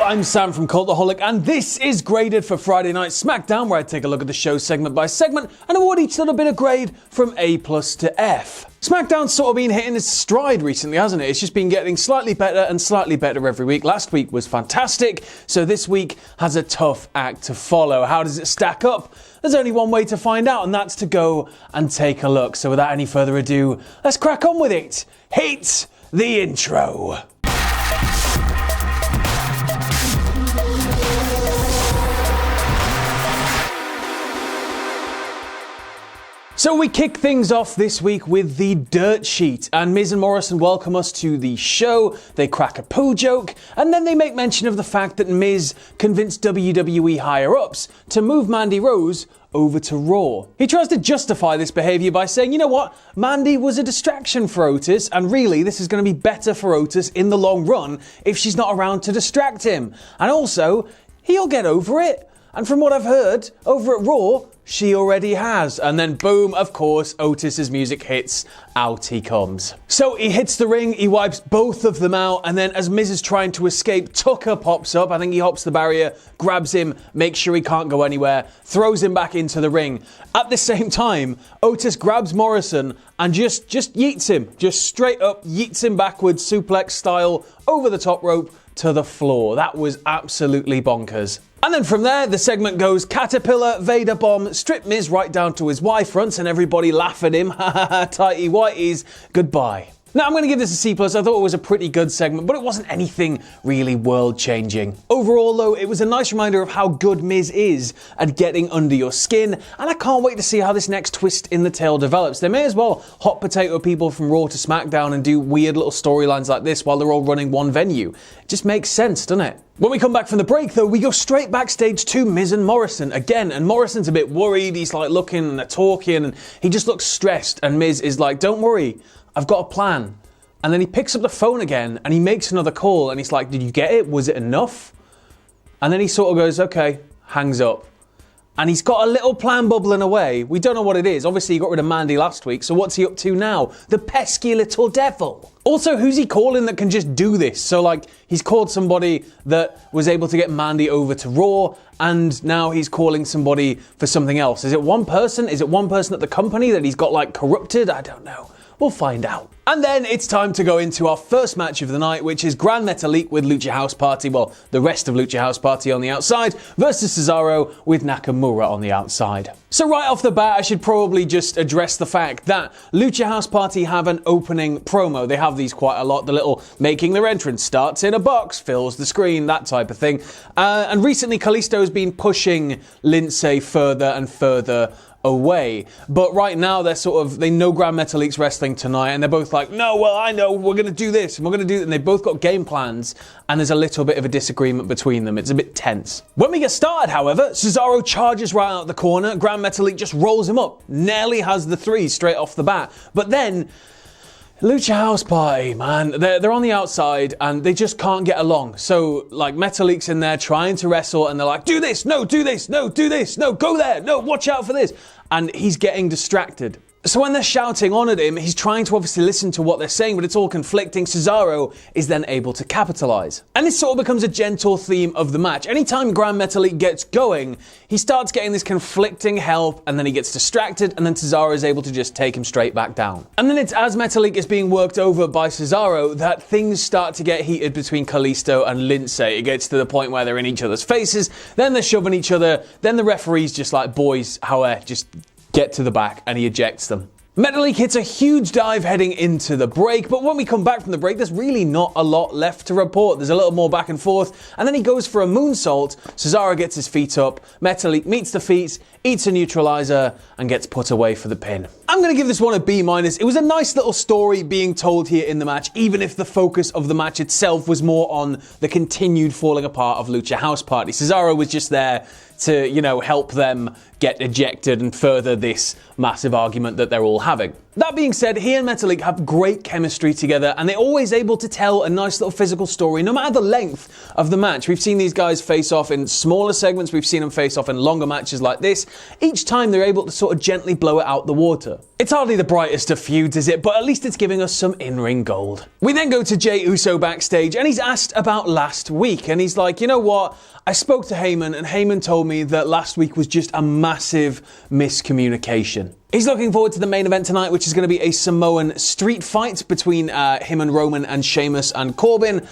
I'm Sam from Cultaholic, and this is Graded for Friday Night SmackDown, where I take a look at the show segment by segment and award each little bit of grade from A+ to F. SmackDown's sort of been hitting its stride recently, hasn't it? It's just been getting slightly better and slightly better every week. Last week was fantastic, so this week has a tough act to follow. How does it stack up? There's only one way to find out, and that's to go and take a look. So without any further ado, let's crack on with it. Hit the intro. So we kick things off this week with the dirt sheet, and Miz and Morrison welcome us to the show. They crack a poo joke, and then they make mention of the fact that Miz convinced WWE higher-ups to move Mandy Rose over to Raw. He tries to justify this behaviour by saying, you know what, Mandy was a distraction for Otis, and really this is going to be better for Otis in the long run if she's not around to distract him. And also, he'll get over it. And from what I've heard, over at Raw, she already has. And then boom, of course, Otis's music hits. Out he comes. So he hits the ring, he wipes both of them out, and then as Miz is trying to escape, Tucker pops up. I think he hops the barrier, grabs him, makes sure he can't go anywhere, throws him back into the ring. At the same time, Otis grabs Morrison and just yeets him. Just straight up yeets him backwards, suplex style, over the top rope to the floor. That was absolutely bonkers. And then from there, the segment goes Caterpillar, Vader Bomb, strip Miz right down to his Y-fronts, and everybody laugh at him. Ha ha ha, tighty whities, goodbye. Now, I'm going to give this a C+. I thought it was a pretty good segment, but it wasn't anything really world-changing. Overall, though, it was a nice reminder of how good Miz is at getting under your skin, and I can't wait to see how this next twist in the tale develops. They may as well hot potato people from Raw to SmackDown and do weird little storylines like this while they're all running one venue. It just makes sense, doesn't it? When we come back from the break, though, we go straight backstage to Miz and Morrison again, and Morrison's a bit worried. He's like looking and they're talking, and he just looks stressed, and Miz is like, don't worry, I've got a plan. And then he picks up the phone again and he makes another call and he's like, did you get it? Was it enough? And then he sort of goes, okay, hangs up. And he's got a little plan bubbling away. We don't know what it is. Obviously, he got rid of Mandy last week, so what's he up to now? The pesky little devil. Also, who's he calling that can just do this? So, like, he's called somebody that was able to get Mandy over to Raw, and now he's calling somebody for something else. Is it one person? Is it one person at the company that he's got, like, corrupted? I don't know. We'll find out. And then it's time to go into our first match of the night, which is Gran Metalik with Lucha House Party, well, the rest of Lucha House Party on the outside, versus Cesaro with Nakamura on the outside. So right off the bat, I should probably just address the fact that Lucha House Party have an opening promo. They have these quite a lot. The little making their entrance, starts in a box, fills the screen, that type of thing. And recently, Kalisto has been pushing Lindsay further and further away. But right now they know Gran Metalik's wrestling tonight, and they're both like, no, well, I know, we're going to do this, and we're going to do that. And they've both got game plans, and there's a little bit of a disagreement between them. It's a bit tense. When we get started, however, Cesaro charges right out the corner. Gran Metalik just rolls him up. Nearly has the three straight off the bat. But then Lucha House Party, man, they're on the outside and they just can't get along. So, like, Metalik's in there trying to wrestle and they're like, do this, no, do this, no, do this, no, go there, no, watch out for this. And he's getting distracted. So when they're shouting on at him, he's trying to obviously listen to what they're saying, but it's all conflicting. Cesaro is then able to capitalize. And this sort of becomes a gentle theme of the match. Anytime Gran Metalik gets going, he starts getting this conflicting help, and then he gets distracted, and then Cesaro is able to just take him straight back down. And then it's as Metalik is being worked over by Cesaro that things start to get heated between Kalisto and Lindsay. It gets to the point where they're in each other's faces, then they're shoving each other, then the referee's just like, boys, however, just get to the back, and he ejects them. Metalik hits a huge dive heading into the break, but when we come back from the break, there's really not a lot left to report. There's a little more back and forth, and then he goes for a moonsault. Cesaro gets his feet up, Metalik meets the feet, eats a neutralizer, and gets put away for the pin. I'm going to give this one a B-. It was a nice little story being told here in the match, even if the focus of the match itself was more on the continued falling apart of Lucha House Party. Cesaro was just there to, help them get ejected and further this massive argument that they're all having. That being said, he and Metalik have great chemistry together, and they're always able to tell a nice little physical story, no matter the length of the match. We've seen these guys face off in smaller segments, we've seen them face off in longer matches like this. Each time they're able to sort of gently blow it out the water. It's hardly the brightest of feuds, is it? But at least it's giving us some in-ring gold. We then go to Jey Uso backstage, and he's asked about last week, and he's like, you know what? I spoke to Heyman, and Heyman told me that last week was just a massive miscommunication. He's looking forward to the main event tonight, which is going to be a Samoan street fight between him and Roman and Sheamus and Corbin.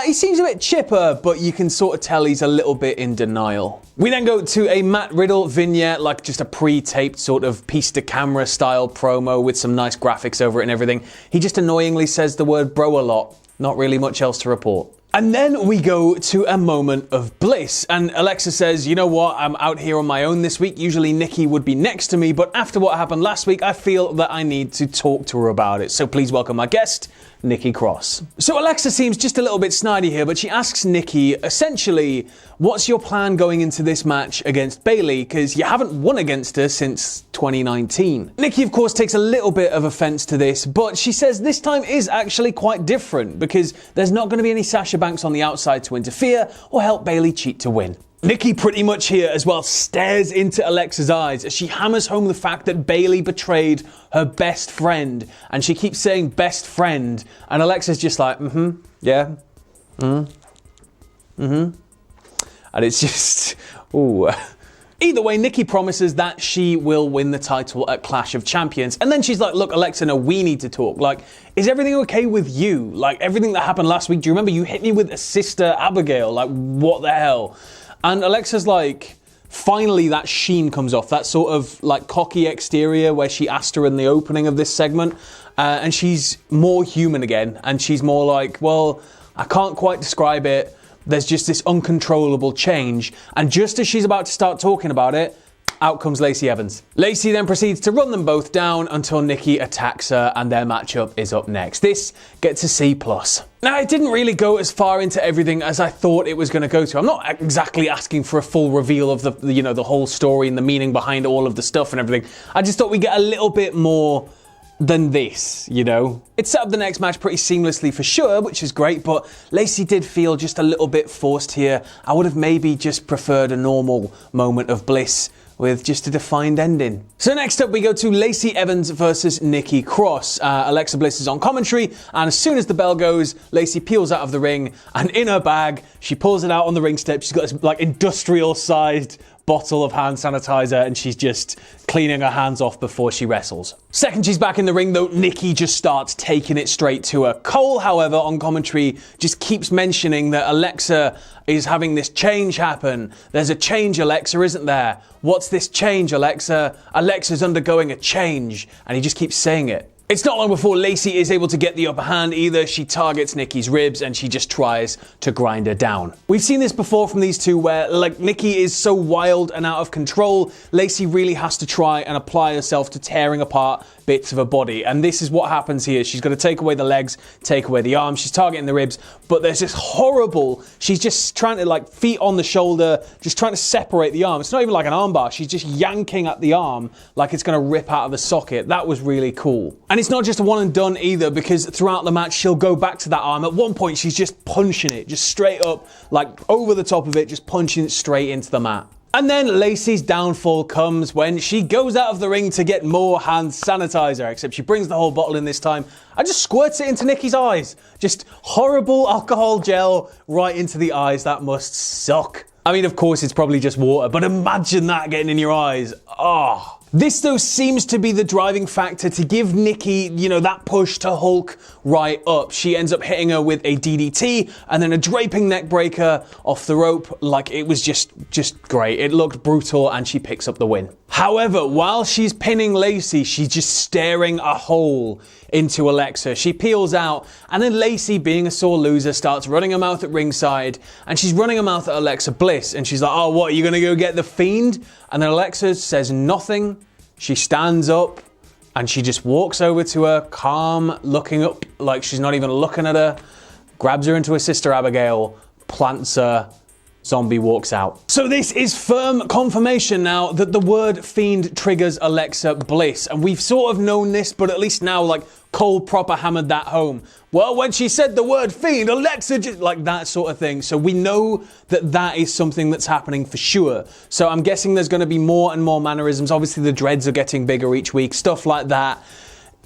He seems a bit chipper, but you can sort of tell he's a little bit in denial. We then go to a Matt Riddle vignette, like just a pre-taped sort of piece-to-camera style promo with some nice graphics over it and everything. He just annoyingly says the word bro a lot. Not really much else to report. And then we go to a moment of bliss, and Alexa says, you know what, I'm out here on my own this week. Usually Nikki would be next to me, but after what happened last week, I feel that I need to talk to her about it. So please welcome my guest, Nikki Cross. So Alexa seems just a little bit snidey here, but she asks Nikki, essentially, what's your plan going into this match against Bayley? Because you haven't won against her since 2019. Nikki, of course, takes a little bit of offense to this, but she says this time is actually quite different because there's not going to be any Sasha Banks on the outside to interfere or help Bayley cheat to win. Nikki pretty much here as well stares into Alexa's eyes as she hammers home the fact that Bayley betrayed her best friend, and she keeps saying best friend, and Alexa's just like, yeah, and it's just, ooh. Either way, Nikki promises that she will win the title at Clash of Champions. And then she's like, look, Alexa, no, we need to talk. Like, is everything okay with you? Like, everything that happened last week, do you remember you hit me with a sister Abigail? Like, what the hell? And Alexa's like, finally that sheen comes off, that sort of like cocky exterior where she asked her in the opening of this segment. And she's more human again. And she's more like, well, I can't quite describe it. There's just this uncontrollable change. And just as she's about to start talking about it, out comes Lacey Evans. Lacey then proceeds to run them both down until Nikki attacks her, and their matchup is up next. This gets a C+. Now, it didn't really go as far into everything as I thought it was going to go to. I'm not exactly asking for a full reveal of the whole story and the meaning behind all of the stuff and everything. I just thought we'd get a little bit more than this, you know? It set up the next match pretty seamlessly for sure, which is great, but Lacey did feel just a little bit forced here. I would have maybe just preferred a normal moment of bliss with just a defined ending. So next up we go to Lacey Evans versus Nikki Cross. Alexa Bliss is on commentary, and as soon as the bell goes, Lacey peels out of the ring, and in her bag, she pulls it out on the ring step. She's got this like industrial-sized bottle of hand sanitizer, and she's just cleaning her hands off before she wrestles. Second she's back in the ring though, Nikki just starts taking it straight to her. Cole, however, on commentary just keeps mentioning that Alexa is having this change happen. There's a change, Alexa, isn't there? What's this change, Alexa? Alexa's undergoing a change, and he just keeps saying it. It's not long before Lacey is able to get the upper hand either. She targets Nikki's ribs and she just tries to grind her down. We've seen this before from these two where, like, Nikki is so wild and out of control, Lacey really has to try and apply herself to tearing apart bits of her body. And this is what happens here. She's got to take away the legs, take away the arms. She's targeting the ribs, but there's this horrible, she's just trying to, like, feet on the shoulder, just trying to separate the arm. It's not even like an arm bar. She's just yanking at the arm like it's going to rip out of the socket. That was really cool. And it's not just a one and done either, because throughout the match, she'll go back to that arm. At one point, she's just punching it, just straight up, like over the top of it, just punching it straight into the mat. And then Lacey's downfall comes when she goes out of the ring to get more hand sanitizer, except she brings the whole bottle in this time and just squirts it into Nikki's eyes. Just horrible alcohol gel right into the eyes. That must suck. I mean, of course, it's probably just water, but imagine that getting in your eyes. Oh. This, though, seems to be the driving factor to give Nikki, you know, that push to Hulk right up. She ends up hitting her with a DDT and then a draping neck breaker off the rope. Like, it was just great. It looked brutal, and she picks up the win. However, while she's pinning Lacey, she's just staring a hole into Alexa. She peels out, and then Lacey, being a sore loser, starts running her mouth at ringside, and she's running her mouth at Alexa Bliss, and she's like, oh, what, are you gonna go get the Fiend? And then Alexa says nothing. She stands up, and she just walks over to her, calm, looking up like she's not even looking at her, grabs her into her sister Abigail, plants her, Zombie walks out. So this is firm confirmation now that the word fiend triggers Alexa Bliss. And we've sort of known this, but at least now, like, Cole proper hammered that home. Well, when she said the word fiend, Alexa just, like, that sort of thing. So we know that that is something that's happening for sure. So I'm guessing there's going to be more and more mannerisms. Obviously the dreads are getting bigger each week, stuff like that.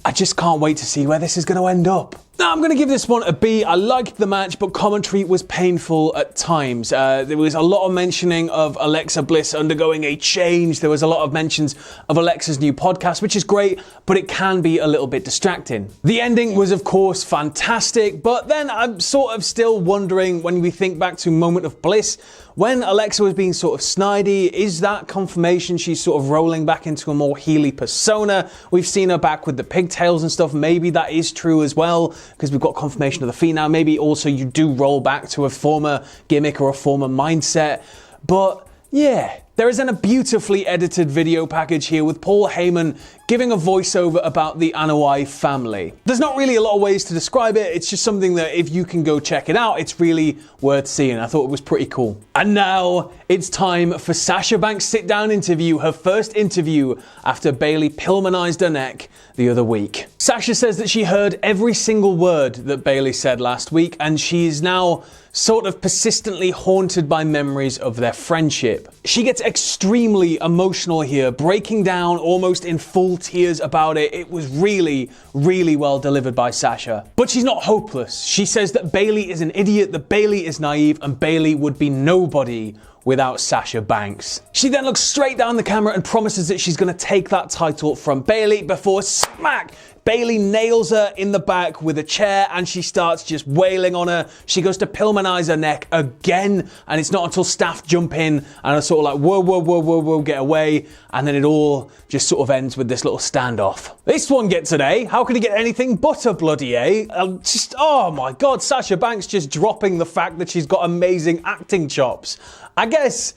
I just can't wait to see where this is going to end up. Now, I'm going to give this one a B. I liked the match, but commentary was painful at times. There was a lot of mentioning of Alexa Bliss undergoing a change. There was a lot of mentions of Alexa's new podcast, which is great, but it can be a little bit distracting. The ending was, of course, fantastic, but then I'm sort of still wondering, when we think back to Moment of Bliss, when Alexa was being sort of snidey, is that confirmation she's sort of rolling back into a more Healy persona? We've seen her back with the pigtails and stuff. Maybe that is true as well, because we've got confirmation of the feet now. Maybe also you do roll back to a former gimmick or a former mindset. But yeah, there is a beautifully edited video package here with Paul Heyman giving a voiceover about the Anoa'i family. There's not really a lot of ways to describe it. It's just something that if you can go check it out, it's really worth seeing. I thought it was pretty cool. And now it's time for Sasha Banks' sit-down interview, her first interview after Bayley Pillmanized her neck the other week. Sasha says that she heard every single word that Bayley said last week, and she is now sort of persistently haunted by memories of their friendship. She gets extremely emotional here, breaking down almost in full tears about it. It was really, really well delivered by Sasha. But she's not hopeless. She says that Bayley is an idiot, that Bayley is naive, and Bayley would be nobody without Sasha Banks. She then looks straight down the camera and promises that she's going to take that title from Bayley before smack! Bayley nails her in the back with a chair and she starts just wailing on her. She goes to Pillmanize her neck again, and it's not until staff jump in and are sort of like, whoa, whoa, whoa, whoa, whoa, get away. And then it all just sort of ends with this little standoff. This one gets an A. How could he get anything but a bloody A? Oh my God, Sasha Banks just dropping the fact that she's got amazing acting chops. I guess,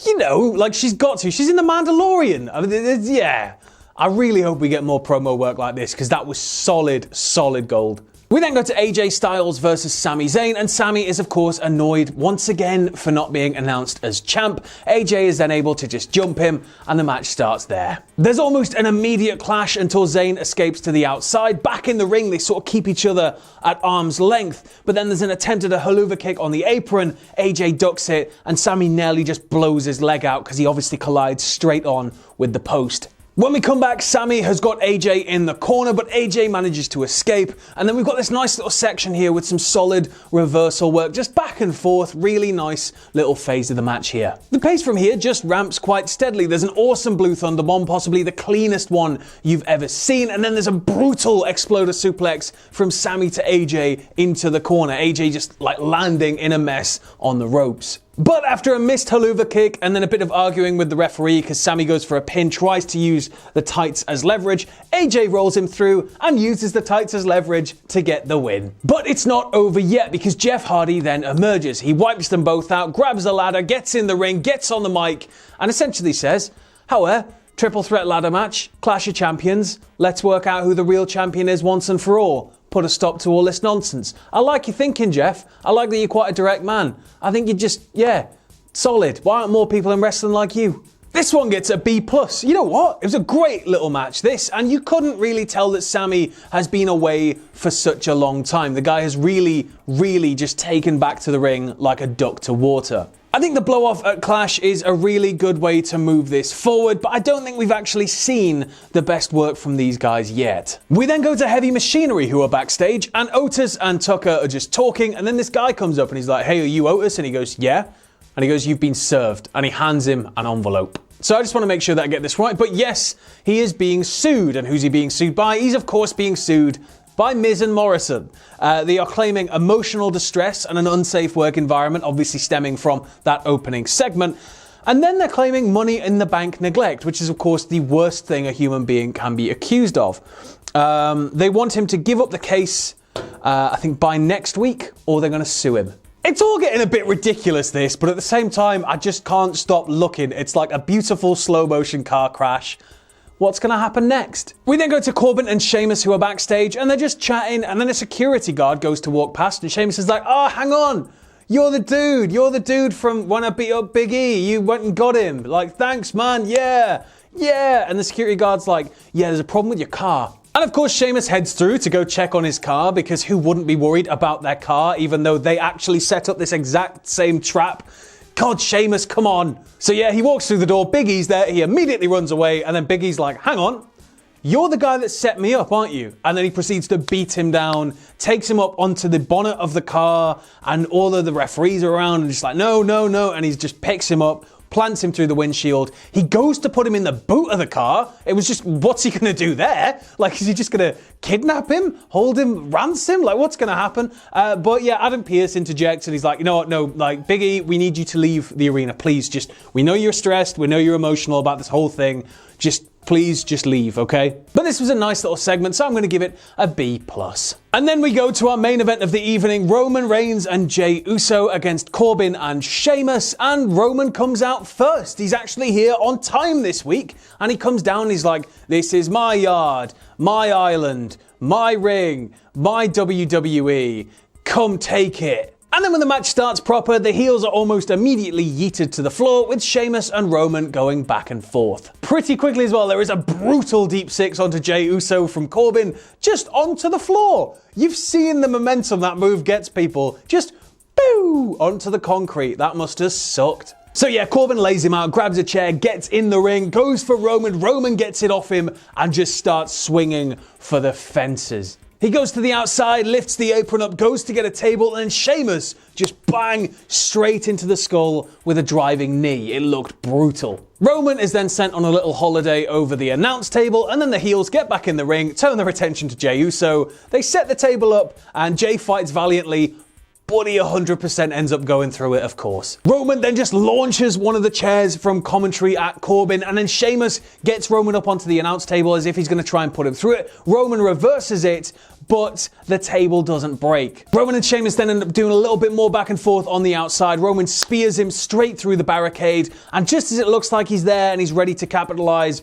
you know, like she's got to. She's in The Mandalorian. I mean, yeah. I really hope we get more promo work like this, because that was solid, solid gold. We then go to AJ Styles versus Sami Zayn, and Sami is of course annoyed once again for not being announced as champ. AJ is then able to just jump him, and the match starts there. There's almost an immediate clash until Zayn escapes to the outside. Back in the ring, they sort of keep each other at arm's length, but then there's an attempt at a haluva kick on the apron. AJ ducks it, and Sami nearly just blows his leg out because he obviously collides straight on with the post. When we come back, Sami has got AJ in the corner, but AJ manages to escape. And then we've got this nice little section here with some solid reversal work, just back and forth. Really nice little phase of the match here. The pace from here just ramps quite steadily. There's an awesome Blue Thunder Bomb, possibly the cleanest one you've ever seen. And then there's a brutal exploder suplex from Sami to AJ into the corner. AJ just like landing in a mess on the ropes. But after a missed haluva kick and then a bit of arguing with the referee because Sami goes for a pin, tries to use the tights as leverage, AJ rolls him through and uses the tights as leverage to get the win. But it's not over yet, because Jeff Hardy then emerges. He wipes them both out, grabs a ladder, gets in the ring, gets on the mic, and essentially says, however, triple threat ladder match, clash of champions, let's work out who the real champion is once and for all. Put a stop to all this nonsense. I like your thinking, Jeff. I like that you're quite a direct man. I think you're just, yeah, solid. Why aren't more people in wrestling like you? This one gets a B+. You know what? It was a great little match, this, and you couldn't really tell that Sami has been away for such a long time. The guy has really, really just taken back to the ring like a duck to water. I think the blow-off at Clash is a really good way to move this forward, but I don't think we've actually seen the best work from these guys yet. We then go to Heavy Machinery, who are backstage, and Otis and Tucker are just talking, and then this guy comes up and he's like, hey, are you Otis? And he goes, yeah. And he goes, you've been served. And he hands him an envelope. So I just want to make sure that I get this right, but yes, he is being sued. And who's he being sued by? He's of course being sued by Miz and Morrison. They are claiming emotional distress and an unsafe work environment, obviously stemming from that opening segment. And then they're claiming money in the bank neglect, which is of course the worst thing a human being can be accused of. They want him to give up the case, I think by next week, or they're going to sue him. It's all getting a bit ridiculous, this, but at the same time, I just can't stop looking. It's like a beautiful slow motion car crash. What's going to happen next? We then go to Corbin and Sheamus, who are backstage, and they're just chatting, and then a security guard goes to walk past, and Sheamus is like, oh, hang on. You're the dude from when I beat up Big E. You went and got him. Like, thanks, man. Yeah. And the security guard's like, yeah, there's a problem with your car. And of course, Sheamus heads through to go check on his car, because who wouldn't be worried about their car, even though they actually set up this exact same trap? God, Sheamus, come on. So yeah, he walks through the door, Big E's there, he immediately runs away, and then Big E's like, hang on, you're the guy that set me up, aren't you? And then he proceeds to beat him down, takes him up onto the bonnet of the car, and all of the referees are around and just like, no, and he just picks him up, plants him through the windshield. He goes to put him in the boot of the car. It was just, what's he gonna do there? Like, is he just gonna kidnap him, hold him, ransom? Like, what's gonna happen? But yeah, Adam Pearce interjects and he's like, you know what, no, like, Big E, we need you to leave the arena, please. Just, we know you're stressed, we know you're emotional about this whole thing. Please just leave, okay? But this was a nice little segment, so I'm going to give it a B+. And then we go to our main event of the evening, Roman Reigns and Jey Uso against Corbin and Sheamus, and Roman comes out first. He's actually here on time this week, and he comes down and he's like, this is my yard, my island, my ring, my WWE, come take it. And then when the match starts proper, the heels are almost immediately yeeted to the floor, with Sheamus and Roman going back and forth. Pretty quickly as well, there is a brutal deep six onto Jey Uso from Corbin, just onto the floor. You've seen the momentum that move gets, people. Just boo onto the concrete. That must have sucked. So yeah, Corbin lays him out, grabs a chair, gets in the ring, goes for Roman. Roman gets it off him and just starts swinging for the fences. He goes to the outside, lifts the apron up, goes to get a table, and Sheamus just bang straight into the skull with a driving knee. It looked brutal. Roman is then sent on a little holiday over the announce table, and then the heels get back in the ring, turn their attention to Jey Uso. They set the table up, and Jey fights valiantly, but he 100% ends up going through it, of course. Roman then just launches one of the chairs from commentary at Corbin, and then Sheamus gets Roman up onto the announce table as if he's going to try and put him through it. Roman reverses it, but the table doesn't break. Roman and Sheamus then end up doing a little bit more back and forth on the outside. Roman spears him straight through the barricade, and just as it looks like he's there and he's ready to capitalize,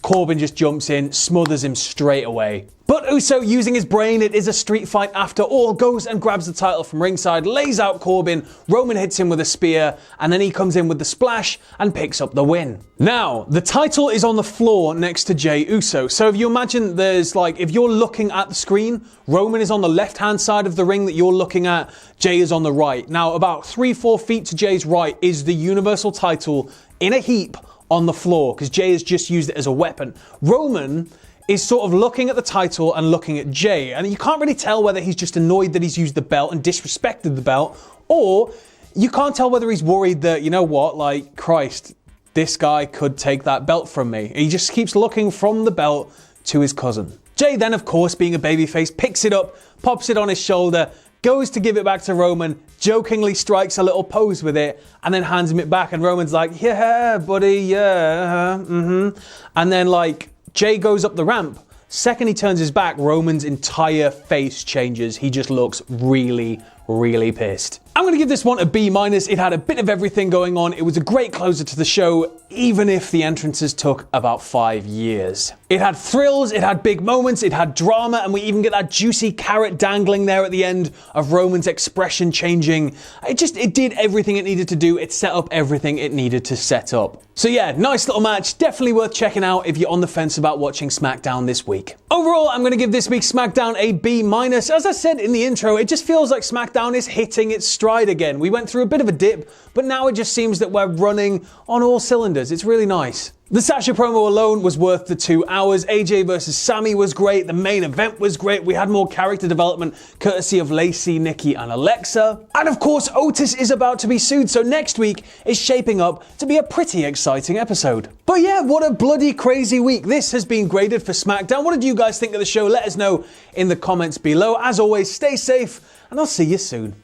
Corbin just jumps in, smothers him straight away. But Uso, using his brain, it is a street fight after all, goes and grabs the title from ringside, lays out Corbin, Roman hits him with a spear, and then he comes in with the splash and picks up the win. Now, the title is on the floor next to Jey Uso, so if you imagine if you're looking at the screen, Roman is on the left-hand side of the ring that you're looking at, Jey is on the right. Now, about 3-4 feet to Jey's right is the Universal title in a heap on the floor, because Jey has just used it as a weapon. Roman is sort of looking at the title and looking at Jey, and you can't really tell whether he's just annoyed that he's used the belt and disrespected the belt, or you can't tell whether he's worried that, you know what, like, Christ, this guy could take that belt from me. He just keeps looking from the belt to his cousin. Jey then, of course, being a babyface, picks it up, pops it on his shoulder, goes to give it back to Roman, jokingly strikes a little pose with it, and then hands him it back, and Roman's like, yeah, buddy, yeah, And then, Jey goes up the ramp. Second he turns his back, Roman's entire face changes. He just looks really, really pissed. I'm going to give this one a B-. It had a bit of everything going on. It was a great closer to the show, even if the entrances took about 5 years. It had thrills, it had big moments, it had drama, and we even get that juicy carrot dangling there at the end of Roman's expression changing. It did everything it needed to do. It set up everything it needed to set up. So yeah, nice little match. Definitely worth checking out if you're on the fence about watching SmackDown this week. Overall, I'm going to give this week's SmackDown a B-. As I said in the intro, it just feels like SmackDown is hitting its stride again. We went through a bit of a dip, but now it just seems that we're running on all cylinders. It's really nice. The Sasha promo alone was worth the 2 hours. AJ versus Sami was great. The main event was great. We had more character development courtesy of Lacey, Nikki, and Alexa. And of course, Otis is about to be sued, so next week is shaping up to be a pretty exciting episode. But yeah, what a bloody crazy week. This has been Graded for SmackDown. What did you guys think of the show? Let us know in the comments below. As always, stay safe, and I'll see you soon.